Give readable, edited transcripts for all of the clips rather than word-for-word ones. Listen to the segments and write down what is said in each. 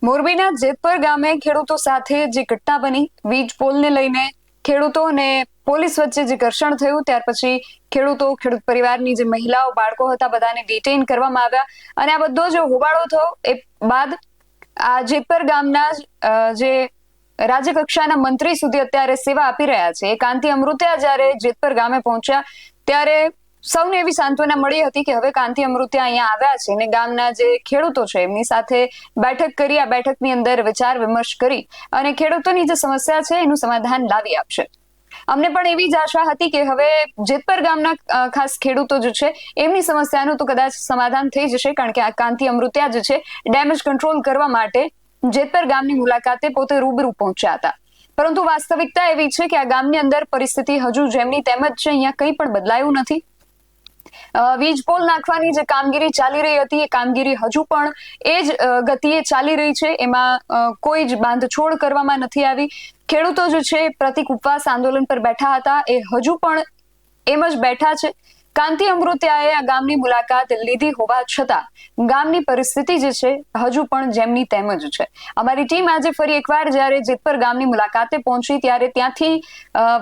મોરબીના જેતપર ગામે ખેડૂતો સાથે જે ઘટના બની, વીજ પોલને લઈને ખેડૂતો અને પોલીસ વચ્ચે જે ઘર્ષણ થયું, ત્યાર પછી ખેડૂત પરિવારની જે મહિલાઓ બાળકો હતા બધાને ડિટેઇન કરવામાં આવ્યા અને આ બધો જે હોબાળો થયો એ બાદ આ જેતપર ગામના જે રાજ્ય કક્ષાના મંત્રી સુધી અત્યારે સેવા આપી રહ્યા છે. કાંતિ અમૃતિયા જ્યારે જેતપર ગામે પહોંચ્યા ત્યારે સૌને એવી સાંત્વના મળી હતી કે હવે કાંતિ અમૃતિયા અહીંયા આવ્યા છે અને ગામના જે ખેડૂતો છે એમની સાથે બેઠક કરી, આ બેઠકની અંદર વિચાર વિમર્શ કરી અને ખેડૂતોની જે સમસ્યા છે એનું સમાધાન લાવી આપશે. અમને પણ એવી જ આશા હતી કે હવે જેતપર ગામના ખાસ ખેડૂતો જે છે એમની સમસ્યાનું તો કદાચ સમાધાન થઈ જશે, કારણ કે આ કાંતિ અમૃતિયા જે છે ડેમેજ કંટ્રોલ કરવા માટે જેતપર ગામની મુલાકાતે પોતે રૂબરૂ પહોંચ્યા હતા. પરંતુ વાસ્તવિકતા એવી છે કે આ ગામની અંદર પરિસ્થિતિ હજુ જેમની તેમ જ છે. અહીંયા કંઈ પણ બદલાયું નથી. વીજ પોલ નાખવાની જે કામગીરી ચાલી રહી હતી એ કામગીરી હજુ પણ એ જ ગતિએ ચાલી રહી છે. એમાં કોઈ જ બાંધછોડ કરવામાં નથી આવી. ખેડૂતો જે છે પ્રતિક ઉપવાસ આંદોલન પર બેઠા હતા એ હજુ પણ એમ જ બેઠા છે. કાંતિ અમૃતિયાએ આ ગામની મુલાકાત લીધી હોવા છતાં ગામની પરિસ્થિતિ જે છે હજુ પણ જેમની તેમ જ છે. અમારી ટીમ આજે ફરી એકવાર જ્યારે જેતપર ગામની મુલાકાતે પહોંચી ત્યારે ત્યાંથી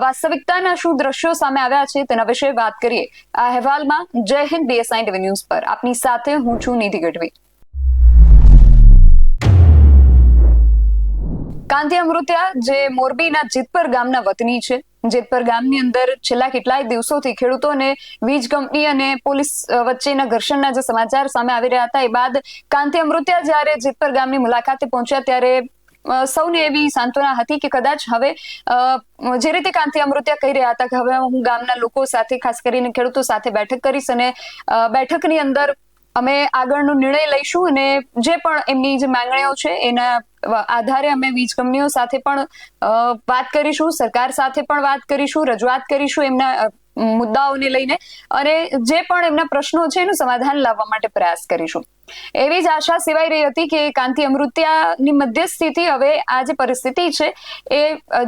વાસ્તવિકતાના શું દ્રશ્યો સામે આવ્યા છે તેના વિશે વાત કરીએ આ અહેવાલમાં. જય હિન્દ, BSI TV ન્યૂઝ પર આપની સાથે હું છું નિધિ ગઢવી. કાંતિ અમૃતિયા જે મોરબીના જેતપર ગામના વતની છે. જેતપર ગામની અંદર છેલ્લા કેટલાય દિવસોથી ખેડૂતોને વીજ કંપની અને પોલીસ વચ્ચેના ઘર્ષણના જે સમાચાર સામે આવી રહ્યા હતા એ બાદ કાંતિ અમૃતિયા જ્યારે જેતપર ગામની મુલાકાતે પહોંચ્યા ત્યારે સૌને એવી સાંત્વના હતી કે કદાચ હવે જે રીતે કાંતિ અમૃતિયા કહી રહ્યા હતા કે હવે હું ગામના લોકો સાથે, ખાસ કરીને ખેડૂતો સાથે બેઠક કરીશ અને બેઠકની અંદર અમે આગળનો નિર્ણય લઈશું અને જે પણ એમની જે માંગણીઓ છે એના આધારે અમે વીજ કંપનીઓ સાથે પણ વાત કરીશું, સરકાર સાથે પણ વાત કરીશું, રજૂઆત કરીશું એમના મુદ્દાઓને લઈને અને જે પણ એમના પ્રશ્નો છે એનું સમાધાન લાવવા માટે પ્રયાસ કરીશું. એવી જ આશા સેવાઈ રહી હતી કે કાંતિ અમૃતિયાની મધ્યસ્થીથી હવે આ જે પરિસ્થિતિ છે એ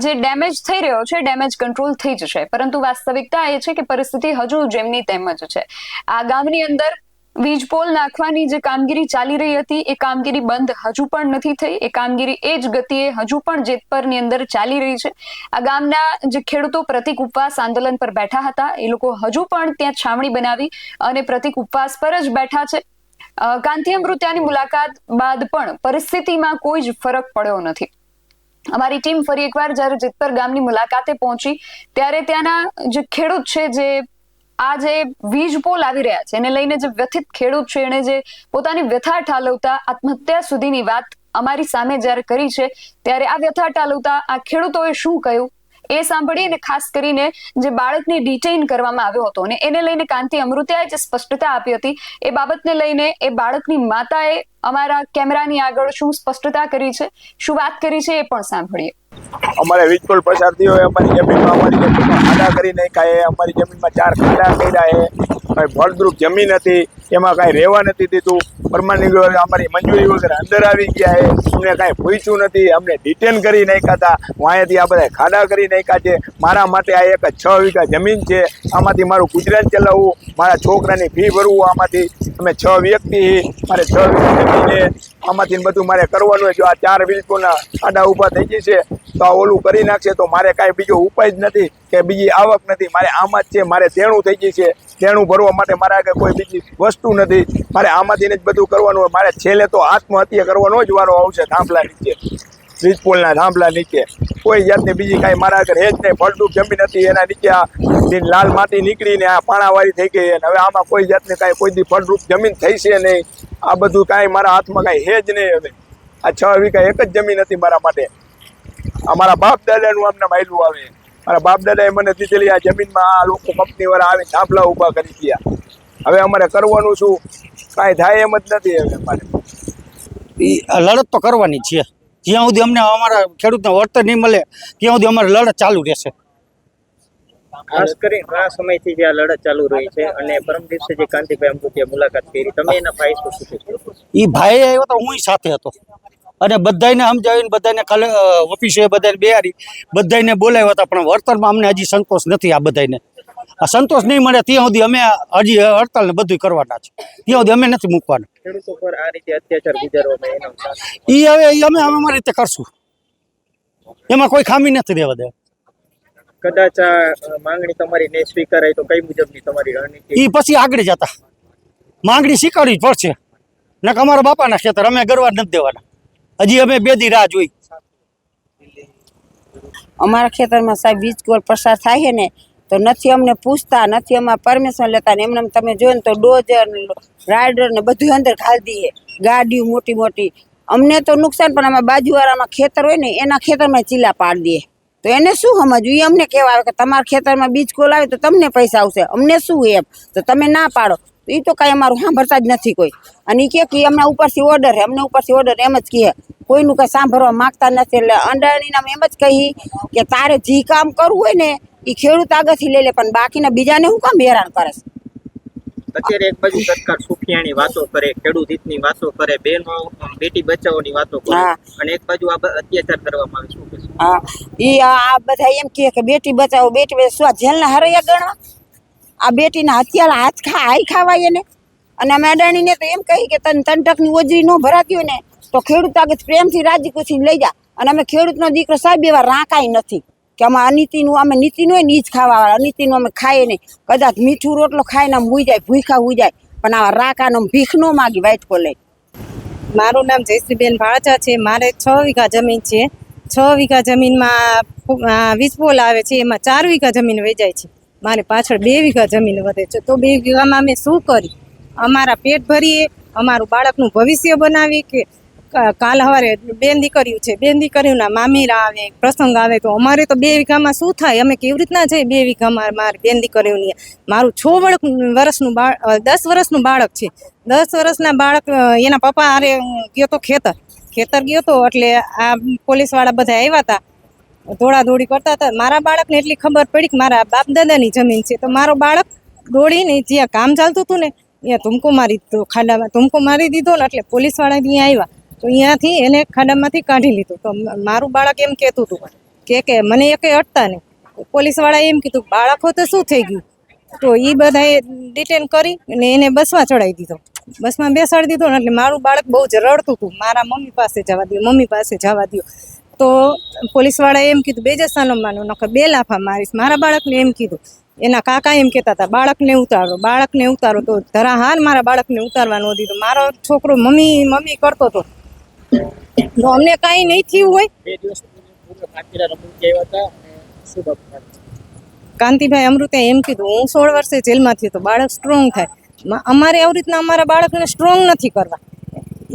જે ડેમેજ થઈ રહ્યો છે ડેમેજ કંટ્રોલ થઈ જશે. પરંતુ વાસ્તવિકતા એ છે કે પરિસ્થિતિ હજુ જેમની તેમ જ છે. આ ગામની અંદર વીજ પોલ નાખવાની જે કામગીરી ચાલી રહી હતી એ કામગીરી બંધ હજુ પણ નથી થઈ. એ કામગીરી એ જ ગતિએ હજુ પણ જેતપરની અંદર ચાલી રહી છે. આ ગામના જે ખેડૂતો પ્રતિક ઉપવાસ આંદોલન પર બેઠા હતા એ લોકો હજુ પણ ત્યાં છાવણી બનાવી અને પ્રતિક ઉપવાસ પર જ બેઠા છે. કાંતિ અમૃતિયાની મુલાકાત બાદ પણ પરિસ્થિતિમાં કોઈ જ ફરક પડ્યો નથી. અમારી ટીમ ફરી એકવાર જ્યારે જેતપર ગામની મુલાકાતે પહોંચી ત્યારે ત્યાંના જે ખેડૂત છે, જે આ જે વીજ પોલ આવી રહ્યા છે એને લઈને જે વ્યથિત ખેડૂત છે એને જે પોતાની વ્યથા ઠાલવતા આત્મહત્યા સુધીની વાત અમારી સામે જ્યારે કરી છે ત્યારે આ વ્યથા ઠાલવતા આ ખેડૂતોએ શું કહ્યું એ સાંભળી અને ખાસ કરીને જે બાળકને ડિટેઇન કરવામાં આવ્યો હતો અને એને લઈને કાંતિ અમૃતિયાએ જે સ્પષ્ટતા આપી હતી એ બાબતને લઈને એ બાળકની માતાએ અમારા કેમેરાની આગળ શું સ્પષ્ટતા કરી છે, શું વાત કરી છે એ પણ સાંભળીએ. અમારે વીજ પોલ પસાર થયો હોય, અમારી જમીનમાં ખાડા કરી નાખ્યા, અમારી જમીનમાં 4 ખાડા કર્યા, કઈ ફળદ્રુપ જમીન હતી એમાં કાંઈ રહેવા નથી દીધું. પરમાનન્ટ અમારી મંજૂરી વગર અંદર આવી ગયા, અમને કાંઈ પૂછ્યું નથી, અમને ડિટેન કરી નાખ્યા હતા. હું અહીંયાથી આ બધા ખાડા કરી નાખ્યા છે. મારા માટે આ એક 6 વીઘા જમીન છે, આમાંથી મારું ગુજરાન ચલાવવું, મારા છોકરાની ફી ભરવું, આમાંથી અમે 6 વ્યક્તિ, મારે 6 વીઘા જમીન છે, આમાંથી બધું મારે કરવાનું. જો આ 4 વીજ પોલના ખાડા ઊભા થઈ જશે તો આ ઓલું કરી નાખશે તો મારે કાંઈ બીજો ઉપાય જ નથી કે બીજી આવક નથી. મારે આમાં જ છે, મારે દેણું થઈ જશે, દેણું ભરવા માટે મારે આગળ કોઈ બીજી વસ્તુ નથી. મારે આમાંથી જ બધું કરવાનું હોય. મારે છેલ્લે તો આત્મહત્યા કરવાનો જ વારો આવશે. થાંભલા નીચે, વીજ પોલના થાંભલા નીચે કોઈ જાતની બીજી કાંઈ મારા આગળ હે જ નહીં. ફળદ્રુપ જમીન હતી એના નીચે આ લાલ માટી નીકળીને આ પાણાવાળી થઈ ગઈ અને હવે આમાં કોઈ જાતની કાંઈ કોઈ દી ફળદ્રુપ જમીન થઈ છે નહીં. આ બધું કાંઈ મારા હાથમાં કાંઈ હે જ નહીં. હવે આ 6 વીઘા એક જ જમીન હતી મારા માટે. અમારા બાપ દાદાનું અમને માયલું આવે. મારા બાપ દાદાએ મને દીધેલી આ જમીનમાં આ લોકો કંપનીવાળા આવી થાંભલા ઊભા કરી ગયા. હવે અમારે કરવાનું શું, કાંઈ થાય એમ જ નથી. હવે અમારે લડત તો કરવાની છે. જ્યાં સુધી અમને અમારા ખેડૂતને વળતર નહીં મળે ત્યાં સુધી અમારે લડત ચાલુ રહેશે. ખાસ કરીને ઘણા સમયથી જે આ લડત ચાલુ રહી છે અને પરમ દિવસે જે કાંતિભાઈ અમૃતિયાએ મુલાકાત કરી, તમે એના ભાઈ શું કહેશો? એ ભાઈ આવ્યો તો હું સાથે હતો અને બધાને સમજાવીને બધાને કાલે ઓફિસે બધાને બેહારી બધાને બોલાવ્યા હતા, પણ વળતરમાં અમને હજી સંતોષ નથી. આ બધાને આ સંતોષ નહીં મળે ત્યાં સુધી અમે હજી હડતાલ ને બધું કરવાના છે, ત્યાં સુધી અમે નથી મૂકવાના. ખેડૂતો પર આ રીતે અત્યાચાર ગુજારવામાં એનો સાથ અમે અમારી રીતે કરશું, એમાં કોઈ ખામી નથી રહેવા દે. કદાચ આ માંગણી તમારી નહીં સ્વીકારાય તો કઈ મુજબની તમારી રણનીતિ? એ પછી આગળ જતા માંગણી સ્વીકારવી જ પડશે. નક અમારા બાપાના ખેતર અમે ગરવા નથી દેવાના. હજી અમે 2 દી રાહ જોઈ. અમારા ખેતરમાં સાહેબ વીજ કોલ પસાર થાય છે ને તો નથી અમને પૂછતા, નથી અમારા પરમિશન લેતા ને એમને તમે જોયું તો ડોઝર રાઇડર ને બધું અંદર ઘાલી દઈએ, ગાડીઓ મોટી મોટી. અમને તો નુકસાન, પણ અમારા બાજુવાળામાં ખેતર હોય ને એના ખેતરમાં ચીલા પાડી દઈએ. તો એને શું સમજવું? એ અમને કહેવા આવે કે તમારા ખેતરમાં બીજ કોલ આવે તો તમને પૈસા આવશે, અમને શું એમ, તો તમે ના પાડો. તો એ તો કાંઈ અમારું સાંભળતા જ નથી કોઈ. અને એ કે અમને ઉપરથી ઓર્ડર છે, અમને ઉપરથી ઓર્ડર, એમ જ કહે. કોઈનું કંઈ સાંભળવા માગતા નથી. એટલે અંડાણીને એમ જ કહી કે તારે જે કામ કરવું હોય ને એ ખેડૂત આગળથી લઈ લે, પણ બાકીના બીજાને હું કામ હેરાન કરે છે? અત્યારે એક બાજુ સરકાર સુખિયાની વાતો કરે, ખેડૂત હિતની વાતો કરે, બહેનો બેટી બચાવોની વાતો કરે, હા. અને એક બાજુ આ અત્યાચાર કરવામાં આવે. શું કહેશો? હા, એ આ બધા એમ કહે કે બેટી બચાવો, બેટી બચાવો. શું આ જેલના હરૈયા ગણવા? આ બેટીના હત્યારા હાઈ ખાવાય એને. અને અમે અડાણીને તો એમ કહી કે તને તંટકની ઓજરી ન ભરાતી હોય ને તો ખેડૂત આગળ પ્રેમથી રાજી ખુશી લઈ જા. અને અમે ખેડૂતનો દીકરો સાહેબ એવા રાકાય નથી કે અમે અનીતિનું, અમે નીતિનું હોય ને એ જ ખાવાવાળા. અનીતિનું અમે ખાઈએ નહીં. કદાચ મીઠું રોટલો ખાઈને આમ હુઈ જાય, ભૂખા હુઈ જાય, પણ આવા રાકાનો ભીખ ન માગી વાઇટકો લઈ. મારું નામ જયશ્રીબેન ભાળચા છે. મારે 6 વીઘા જમીન છે. 6 વીઘા જમીનમાં વીજ પોલ આવે છે, એમાં 4 વીઘા જમીન વેચાય છે. મારે પાછળ 2 વીઘા જમીન વધે છે. તો 2 વીઘામાં અમે શું કરી? અમારા પેટ ભરીએ, અમારું બાળકનું ભવિષ્ય બનાવીએ કે કાલ સવારે 2 દીકરીઓ છે, 2 દીકરીઓના મામીરા આવે, પ્રસંગ આવે, તો અમારે તો 2 વીઘામાં શું થાય? અમે કેવી રીતના જઈએ 2 વીઘામાં? મારે 2 દીકરીઓની, મારું 6 વર્ષનું 10 વર્ષનું બાળક છે. 10 વર્ષના બાળક એના પપ્પા હારે ગયો તો ખેતર ગયો તો, એટલે આ પોલીસવાળા બધા આવ્યા હતા, દોડાદોડી કરતા હતા. મારા બાળકને એટલી ખબર પડી કે મારા બાપ દાદાની જમીન છે, તો મારો બાળક દોડીને જ્યાં કામ ચાલતું હતું ને ત્યાં તુમકો મારી દીધો, ખાડામાં તુમકો મારી દીધો ને. એટલે પોલીસવાળા ત્યાં આવ્યા તો અહીંયાથી એને ખાડામાંથી કાઢી લીધું. તો મારું બાળક એમ કહેતું હતું કે મને એકે અટતા નહીં. પોલીસવાળાએ એમ કીધું બાળક હોત તો શું થઈ ગયું? તો એ બધાએ ડિટેન કરી અને એને બસમાં ચડાવી દીધો, બસમાં બેસાડી દીધો ને. એટલે મારું બાળક બહુ જ રડતું હતું, મારા મમ્મી પાસે જવા દો, મમ્મી પાસે જવા દો. તો પોલીસવાળાએ એમ કીધું બેજસાનો માનો, નકર 2 લાફા મારીશ. મારા બાળકને એમ કીધું, એના કાકા એમ કહેતા હતા બાળકને ઉતારો. તો ધરાહાર મારા બાળકને ઉતારવા ન દીધું. મારો છોકરો મમ્મી કરતો હતો. તો અમને કાંઈ નહીં થયું હોય. 2 દિવસ આવ્યા હતા અને શું બાબત? કાંતિભાઈ અમૃતે એમ કીધું હું 16 વર્ષે જેલમાંથી તો બાળક સ્ટ્રોંગ થાય. અમારે આવી રીતના અમારા બાળકને સ્ટ્રોંગ નથી કરવા.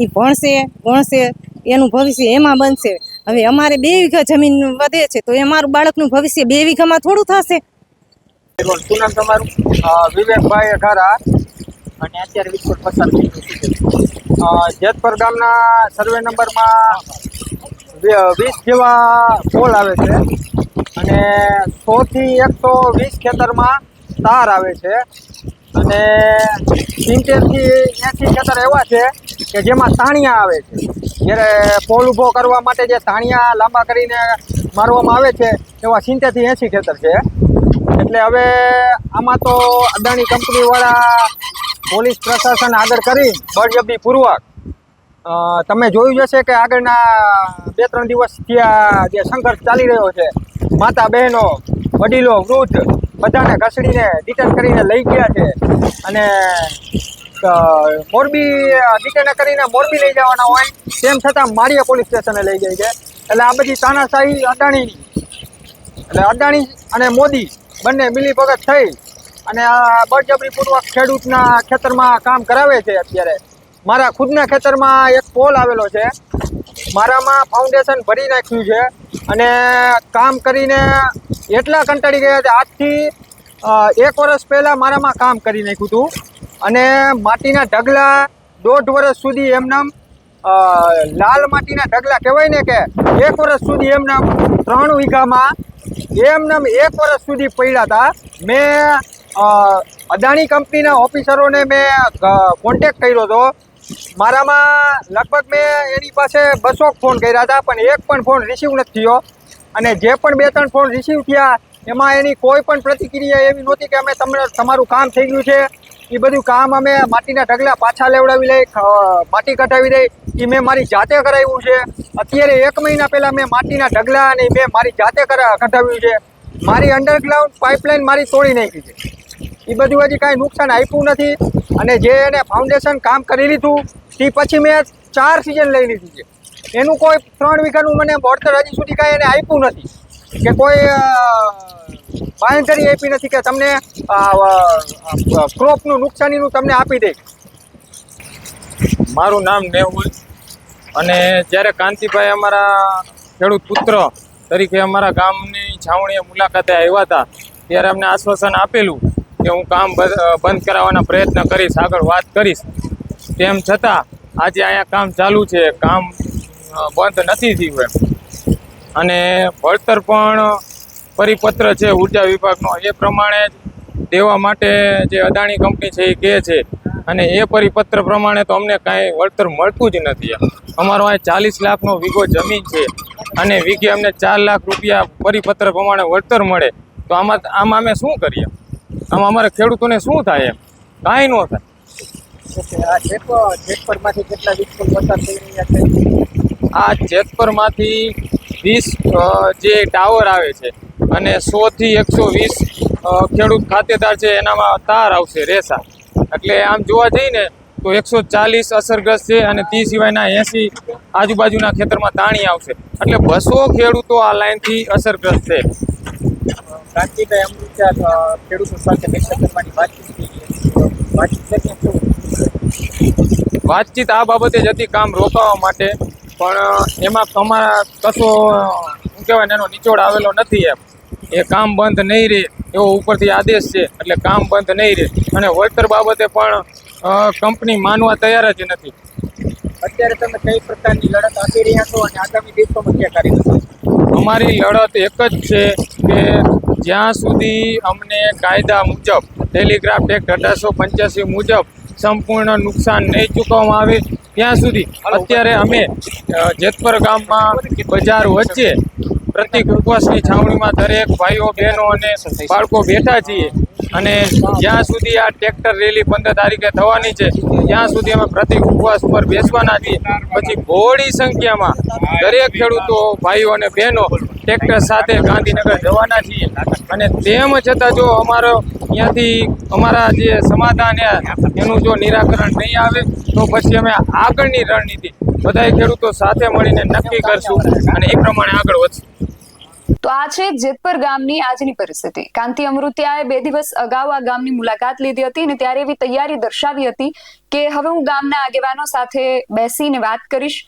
એ ભણશે એનું ભવિષ્ય એમાં બનશે. હવે અમારે 2 વીઘા જમીન વધે છે તો એ અમારું બાળકનું ભવિષ્ય 2 વીઘામાં થોડું થશે? શું નામ તમારું? વિવેકભાઈ અઘારા. અને અત્યારે વીજ પોલ પસાર થઈ ગયું છે. જેતપર ગામના સર્વે નંબરમાં 20 જેવા પોલ આવે છે અને 100 થી 120 ખેતરમાં તાર આવે છે અને 70 થી 80 ખેતર એવા છે કે જેમાં તાણિયા આવે છે. જ્યારે પોલ ઊભો કરવા માટે જે તાણિયા લાંબા કરીને મારવામાં આવે છે એવા 70 થી 80 ખેતર છે. એટલે હવે આમાં તો અદાણી કંપનીવાળા પોલીસ પ્રશાસન આગળ કરી બળજબરીપૂર્વક તમે જોયું જશે કે આગળના 2-3 દિવસથી આ જે સંઘર્ષ ચાલી રહ્યો છે, માતા બહેનો, વડીલો, વૃદ્ધ બધાને ઘસડીને ડિટેન કરીને લઈ ગયા છે અને મોરબી ડિટેન કરીને મોરબી લઈ જવાના હોય તેમ છતાં માળિયા પોલીસ સ્ટેશને લઈ જાય છે. એટલે આ બધી તાનાશાહી અદાણીની, એટલે અદાણી અને મોદી બંને મિલીભગત થઈ અને આ બળજબરીપૂર્વક ખેડૂતના ખેતરમાં કામ કરાવે છે. અત્યારે મારા ખુદના ખેતરમાં એક પોલ આવેલો છે, મારામાં ફાઉન્ડેશન ભરી નાખ્યું છે અને કામ કરીને એટલા કંટાળી ગયા છે. આજથી 1 વર્ષ પહેલાં મારામાં કામ કરી નાખ્યું હતું અને માટીના ઢગલા 1.5 વર્ષ સુધી એમનામ લાલ માટીના ઢગલા કહેવાય ને કે 1 વર્ષ સુધી એમનામ 3 વીઘામાં એમનામ 1 વર્ષ સુધી પડ્યા હતા. મેં અદાણી કંપનીના ઓફિસરોને મેં કોન્ટેક્ટ કર્યો હતો. મારામાં લગભગ મેં એની પાસે 200 ફોન કર્યા હતા પણ એક પણ ફોન રિસીવ નથી થયો અને જે પણ 2-3 ફોન રિસીવ થયા એમાં એની કોઈ પણ પ્રતિક્રિયા એવી નહોતી કે અમે તમારું કામ થઈ ગયું છે, એ બધું કામ અમે માટીના ઢગલા પાછા લેવડાવી લઈ, માટી કઢાવી દઈ, એ મેં મારી જાતે કરાવ્યું છે. અત્યારે 1 મહિના પહેલા મેં માટીના ઢગલા અને મેં મારી જાતે કઢાવ્યું છે. મારી અંડરગ્રાઉન્ડ પાઇપલાઇન મારી તોડી નાખી છે. એ બધું હજી કાંઈ નુકસાન આપ્યું નથી. અને જે એને ફાઉન્ડેશન કામ કરી લીધું તે પછી મેં 4 સિઝન લઈ લીધી છે. એનું કોઈ 3 વીઘાનું મને વળતર હજી સુધી કાંઈ એને આપ્યું નથી કે કોઈ બાંયધરી આપી નથી કે તમને ક્રોપનું નુકસાનીનું તમને આપી દે. મારું નામ નેહુલ અને જ્યારે કાંતિભાઈ અમારા ખેડૂત પુત્ર તરીકે અમારા ગામની છાવણીએ મુલાકાતે આવ્યા હતા ત્યારે અમને આશ્વાસન આપેલું કે હું કામ બંધ કરાવવાના પ્રયત્ન કરીશ, આગળ વાત કરીશ. તેમ છતાં આજે અહીંયા કામ ચાલુ છે, કામ બંધ નથી થયું એમ. અને વળતર પણ પરિપત્ર છે ઉર્જા વિભાગનો, એ પ્રમાણે દેવા માટે જે અદાણી કંપની છે એ કહે છે, અને એ પરિપત્ર પ્રમાણે તો અમને કાંઈ વળતર મળતું જ નથી. અમારો આ 40 લાખનો વીઘો જમીન છે અને વીઘે અમને 4 લાખ રૂપિયા પરિપત્ર પ્રમાણે વળતર મળે તો આમાં અમે શું કરીએ? આમાં અમારા ખેડૂતોને શું થાય? એમ કાંઈ ન થાય. જેતપરમાંથી કેટલા વીજપોલ પસાર થઈ રહ્યા છે? આ જેતપરમાંથી 20 જે ટાવર આવે છે અને 100 થી 120 ખેડૂત ખાતેદાર છે, એનામાં તાર આવશે રેસા. એટલે આમ જોવા જઈએ ને તો 140 અસરગ્રસ્ત છે અને તે સિવાયના 80 આજુબાજુના ખેતરમાં તાણી આવશે. એટલે 200 ખેડૂતો આ લાઈનથી અસરગ્રસ્ત છે. કાંતિભાઈ અમૃતિયા ખેડૂતો સાથે બેઠક કરવાની વાતચીત આ બાબતે જ હતી, કામ રોકાવા માટે, પણ એમાં અમારા કશો શું કહેવાય એનો નિચોડ આવેલો નથી. એમ એ કામ બંધ નહીં રહે એવો ઉપરથી આદેશ છે, એટલે કામ બંધ નહીં રહે. અને વળતર બાબતે પણ કંપની માનવા તૈયાર જ નથી. અત્યારે તમે કઈ પ્રકારની લડત આપી રહ્યા છો અને આગામી દિવસોમાં ક્યાં કાર્ય? અમારી લડત એક જ છે કે જ્યાં સુધી અમને કાયદા મુજબ ટેલિગ્રાફ એક્ટ 1885 મુજબ સંપૂર્ણ નુકસાન નહીં ચૂકવવામાં આવે ત્યાં સુધી અત્યારે અમે જેતપર ગામમાં બજાર વચ્ચે પ્રતિક ઉપવાસની છાવણીમાં દરેક ભાઈઓ બહેનો અને બાળકો બેઠા છીએ. અને જ્યાં સુધી આ ટ્રેક્ટર રેલી 15 તારીખે થવાની છે ત્યાં સુધી અમે પ્રતિક ઉપવાસ પર બેસવાના છીએ. પછી બહોળી સંખ્યામાં દરેક ખેડૂતો ભાઈઓ અને બહેનો ટ્રેક્ટર સાથે ગાંધીનગર જવાના છીએ. અને તેમ છતાં જો અમારો અહીંયાથી અમારા જે સમાધાન એનું જો નિરાકરણ નહીં આવે તો પછી અમે આગળની રણનીતિ બધાય ખેડૂતો સાથે મળીને નક્કી કરશું અને એ પ્રમાણે આગળ વધશું. તો આ છે જેતપર ગામની આજની પરિસ્થિતિ. કાંતિ અમૃતિયાએ 2 દિવસ અગાઉ આ ગામની મુલાકાત લીધી હતી અને ત્યારે એવી તૈયારી દર્શાવી હતી કે હવે હું ગામના આગેવાનો સાથે બેસીને વાત કરીશ.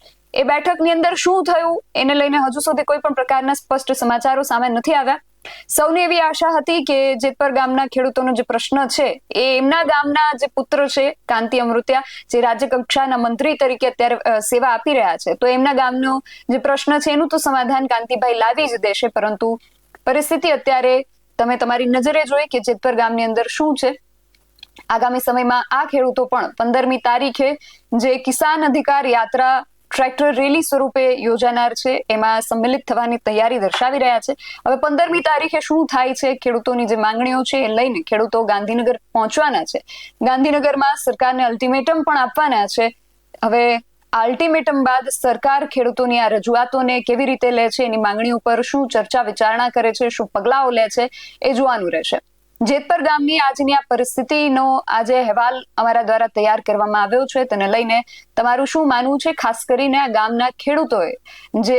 એ બેઠકની અંદર શું થયું એને લઈને હજુ સુધી કોઈ પણ પ્રકારના સ્પષ્ટ સમાચારો સામે નથી આવ્યા. સૌની એવી આશા હતી કે જેતપર ગામના ખેડૂતોનો જે પ્રશ્ન છે એ એમના ગામના જે પુત્ર છે કાંતિ અમૃતિયા, જે રાજ્ય કક્ષાના મંત્રી તરીકે અત્યારે સેવા આપી રહ્યા છે, તો એમના ગામનો જે પ્રશ્ન છે એનું તો સમાધાન કાંતિભાઈ લાવી જ દેશે. પરંતુ પરિસ્થિતિ અત્યારે તમે તમારી નજરે જોઈ કે જેતપર ગામની અંદર શું છે. આગામી સમયમાં આ ખેડૂતો પણ 15મી તારીખે જે કિસાન અધિકાર યાત્રા ટ્રેક્ટર રેલી સ્વરૂપે યોજાનાર છે એમાં સંમિલિત થવાની તૈયારી દર્શાવી રહ્યા છે. હવે 15મી તારીખે શું થાય છે, ખેડૂતોની જે માંગણીઓ છે એ લઈને ખેડૂતો ગાંધીનગર પહોંચવાના છે. ગાંધીનગરમાં સરકારને અલ્ટિમેટમ પણ આપવાના છે. હવે અલ્ટિમેટમ બાદ સરકાર ખેડૂતોની આ રજૂઆતોને કેવી રીતે લે છે, એની માંગણી ઉપર શું ચર્ચા વિચારણા કરે છે, શું પગલાઓ લે છે, એ જોવાનું રહેશે. જેતપર ગામની આજની આ પરિસ્થિતિનો આજે અહેવાલ અમારા દ્વારા તૈયાર કરવામાં આવ્યો છે. તેને લઈને તમારું શું માનવું છે? ખાસ કરીને આ ગામના ખેડૂતોએ જે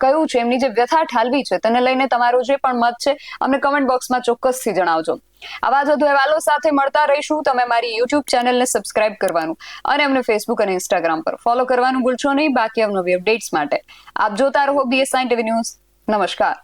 કહ્યું છે, એમની જે વ્યથા ઠાલવી છે, તેને લઈને તમારો જે પણ મત છે અમને કમેન્ટ બોક્સમાં ચોક્કસથી જણાવજો. આવા જ વધુ અહેવાલો સાથે મળતા રહીશું. તમે મારી યુટ્યુબ ચેનલને સબસ્ક્રાઇબ કરવાનું અને અમને ફેસબુક અને ઇન્સ્ટાગ્રામ પર ફોલો કરવાનું ભૂલશો નહીં. બાકી અવનવી અપડેટ્સ માટે આપ જોતા રહો BSI TV ન્યૂઝ. નમસ્કાર.